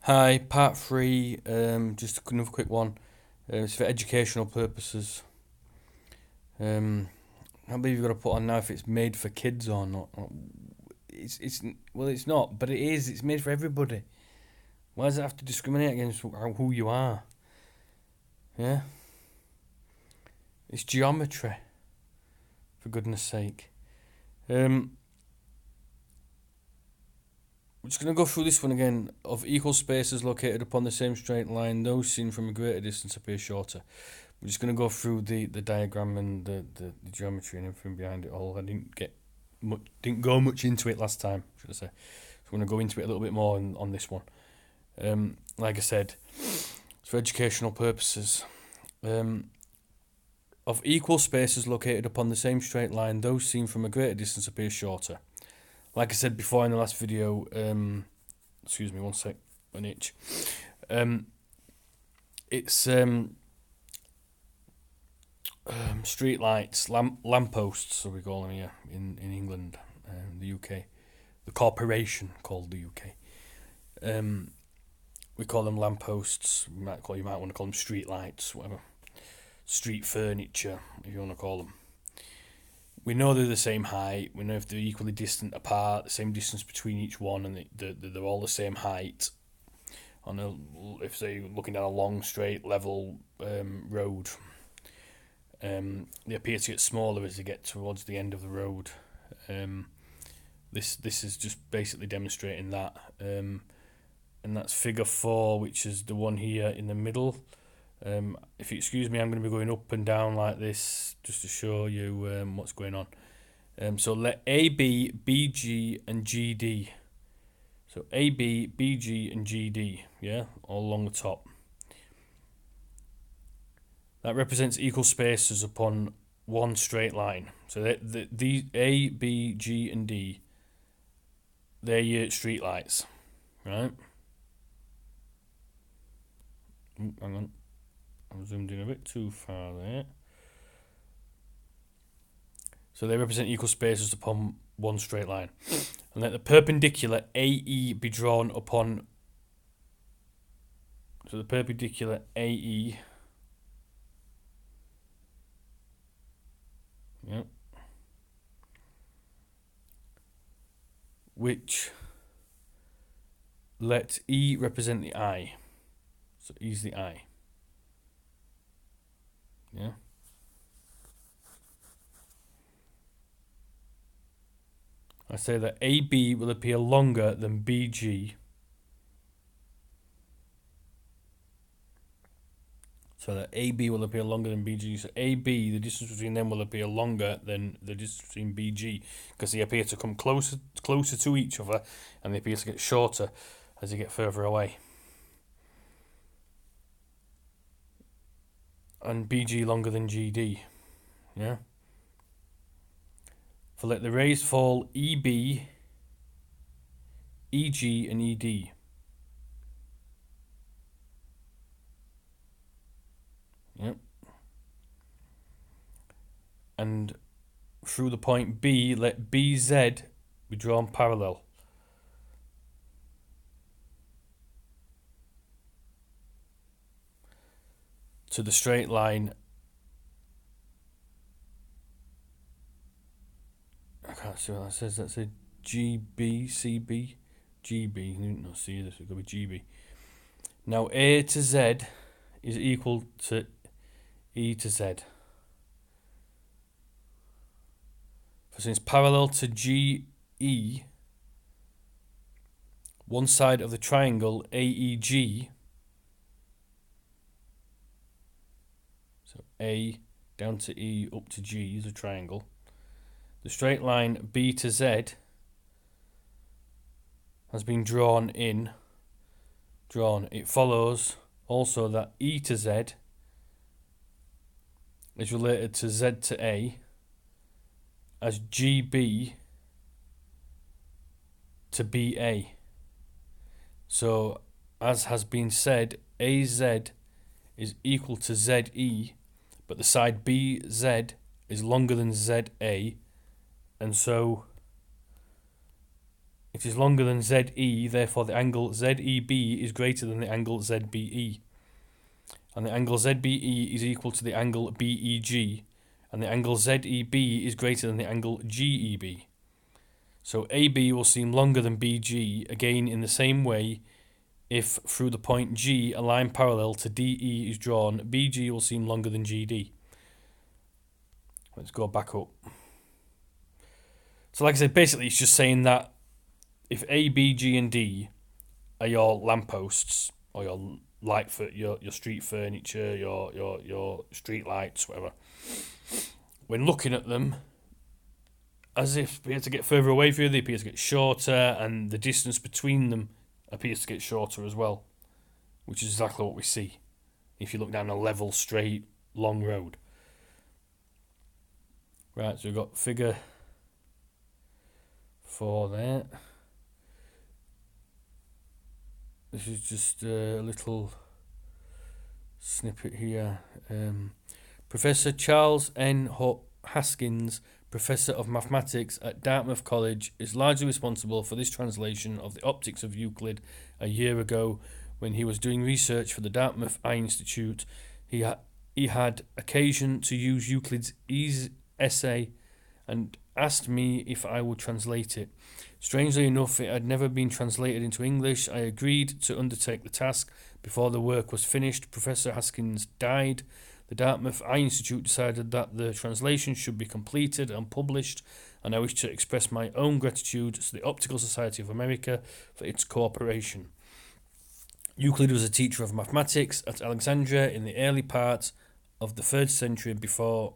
Hi, part three. Just another quick one. It's for educational purposes. I believe you've got to put on now if it's made for kids or not. It's well, it's not, but it is. It's made for everybody. Why does it have to discriminate against who you are? Yeah, it's geometry, for goodness sake. We're just going to go through this one again. Of equal spaces located upon the same straight line, those seen from a greater distance appear shorter. We're just going to go through the diagram and the geometry and everything behind it all. I didn't go much into it last time, should I say. So I'm going to go into it a little bit more on this one. Like I said, it's for educational purposes. Of equal spaces located upon the same straight line, those seen from a greater distance appear shorter. Like I said before in the last video, excuse me one sec, an itch. It's street lights, lampposts, so we call them here in England, the UK. The corporation called the UK. We call them lampposts. You might want to call them street lights, whatever. Street furniture, if you want to call them. We know they're the same height. We know if they're equally distant apart, the same distance between each one, and they're all the same height. If they're looking down a long, straight, level road, they appear to get smaller as they get towards the end of the road. This is just basically demonstrating that, and that's figure 4, which is the one here in the middle. If you excuse me, I'm going to be going up and down like this just to show you what's going on. So let AB, BG, and GD. So AB, BG, and GD, yeah, all along the top. That represents equal spaces upon one straight line. So the A, B, G, and D, they're your street lights, right? Hang on. I zoomed in a bit too far there. So they represent equal spaces upon one straight line. And let the perpendicular AE be drawn upon. So the perpendicular AE. Yep. Which let E represent the eye. So E's the eye. Yeah. I say that AB will appear longer than BG. So that AB will appear longer than BG. So AB, the distance between them will appear longer than the distance between BG, because they appear to come closer to each other, and they appear to get shorter as they get further away. And BG longer than GD. Yeah. For let the rays fall EB, EG, and ED. Yep. And through the point B, let BZ be drawn parallel. To the straight line. I can't see what that says. That's a GB, CB, GB. No, see this. It could be GB. Now A to Z is equal to E to Z. For since parallel to GE, one side of the triangle AEG, so A down to E up to G is a triangle. The straight line B to Z has been drawn. It follows also that E to Z is related to Z to A, as GB to BA. So, as has been said, AZ is equal to ZE, but the side BZ is longer than ZA, and so It is longer than ZE, therefore the angle ZEB is greater than the angle ZBE. And the angle ZBE is equal to the angle BEG, and the angle ZEB is greater than the angle GEB. So AB will seem longer than BG, again in the same way. If through the point G a line parallel to DE is drawn, BG will seem longer than GD. Let's go back up. So like I said, basically it's just saying that if A, B, G and D are your lampposts or your your street furniture, your street lights, whatever, when looking at them, as if they appear to get further away from you, they appear to get shorter, and the distance between them appears to get shorter as well, which is exactly what we see if you look down a level, straight, long road. Right, so we've got figure 4 there. This is just a little snippet here. Professor Charles N. Haskins, Professor of Mathematics at Dartmouth College, is largely responsible for this translation of the optics of Euclid. A year ago, when he was doing research for the Dartmouth Eye Institute, he had occasion to use Euclid's essay and asked me if I would translate it. Strangely enough, it had never been translated into English. I agreed to undertake the task. Before the work was finished, Professor Haskins died. The Dartmouth Eye Institute decided that the translation should be completed and published, and I wish to express my own gratitude to the Optical Society of America for its cooperation. Euclid was a teacher of mathematics at Alexandria in the early part of the 3rd century before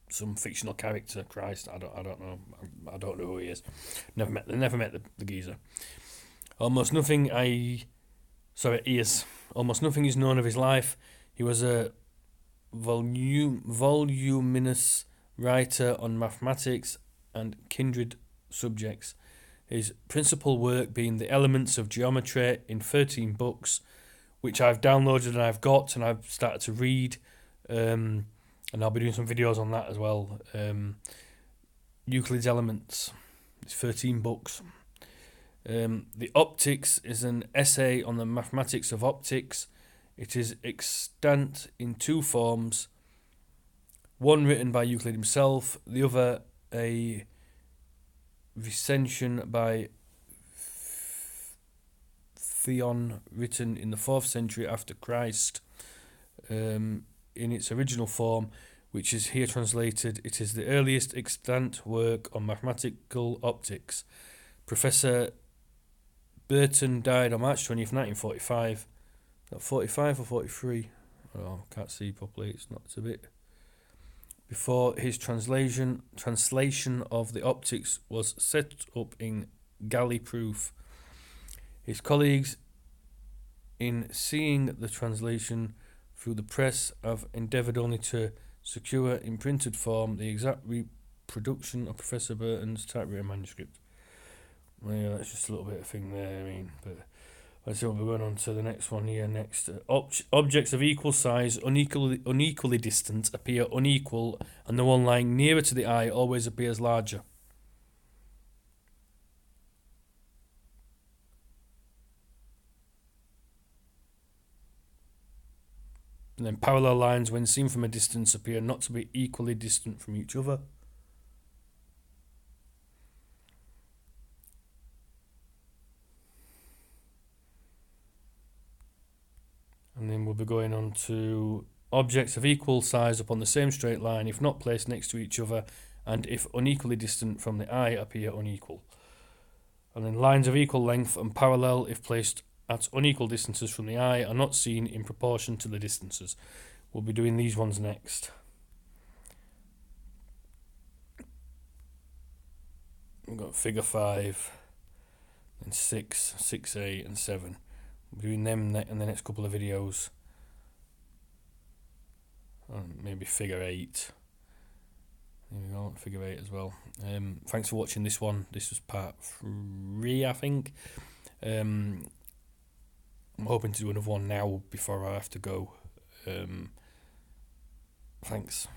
some fictional character, Christ, I don't know who he is. Never met the geezer. Almost nothing is known of his life. He was a voluminous writer on mathematics and kindred subjects. His principal work being the Elements of Geometry in 13 books, which I've downloaded and I've got and I've started to read. And I'll be doing some videos on that as well. Euclid's Elements. It's 13 books. The Optics is an essay on the mathematics of optics. It is extant in 2 forms. One written by Euclid himself, the other a recension by Theon written in the 4th century after Christ. In its original form, which is here translated, it is the earliest extant work on mathematical optics. Professor Burton died on March 20th, 1945. 45 or 43? Oh, can't see properly. It's a bit. Before his translation of the optics was set up in galley proof. His colleagues, in seeing the translation through the press, have endeavoured only to secure in printed form the exact reproduction of Professor Burton's typewritten manuscript. Well, yeah, that's just a little bit of thing there, but let's see what we're going on to the next one here. Next, objects of equal size, unequally distant, appear unequal, and the one lying nearer to the eye always appears larger. And then parallel lines, when seen from a distance, appear not to be equally distant from each other. And then we'll be going on to objects of equal size upon the same straight line, if not placed next to each other, and if unequally distant from the eye, appear unequal. And then lines of equal length and parallel, if placed at unequal distances from the eye, are not seen in proportion to the distances. We'll be doing these ones next. We've got figure 5, and 6, 6a and 7. We'll be doing them in the next couple of videos. Maybe figure 8. There we go, figure 8 as well. Thanks for watching this one. This was part 3, I think. I'm hoping to do another one now before I have to go. Thanks.